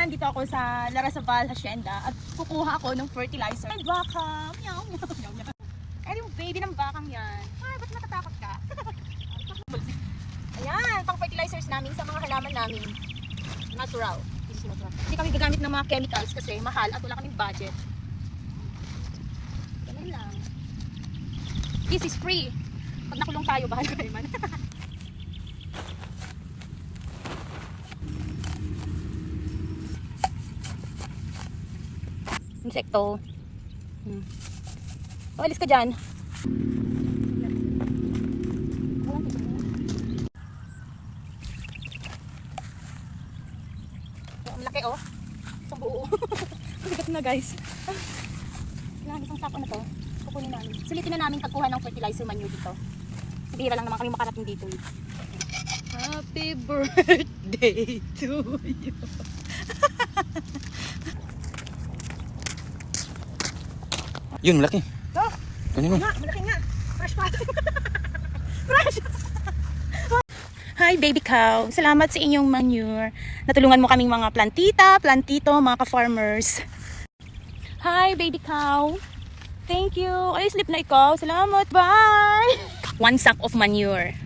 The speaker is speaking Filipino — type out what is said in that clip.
Ayan, dito ako sa Larrazabal Hacienda at kukuha ako ng fertilizer. Ay, baka! Meow, meow, meow, meow. Ay, yung baby ng bakang yan. Ay, ba't natatakot ka? Ayan, pang fertilizers namin sa mga halaman namin. Natural. This is natural. Hindi kami gagamit ng mga chemicals kasi mahal at wala kaming budget. Ganun lang. This is free. Pag nakulong tayo, bahal kayo man. Insekto. O, alis ka dyan. Ang laki oh. Isang buo. Bigat na guys. Yan, isang sako na to. Kukunin namin. Sulitin na namin pagkuha ng fertilizer manure dito. Bihira lang naman kami makarating dito. Happy birthday to you. Yun, malaki. Ito. Kanino? Nga, malaki nga. Fresh pa. Fresh. Hi baby cow. Salamat sa inyong manure. Natulungan mo kaming mga plantita, plantito, mga ka-farmers. Hi baby cow. Thank you. Ay, sleep na ikaw. Salamat. Bye. 1 sack of manure.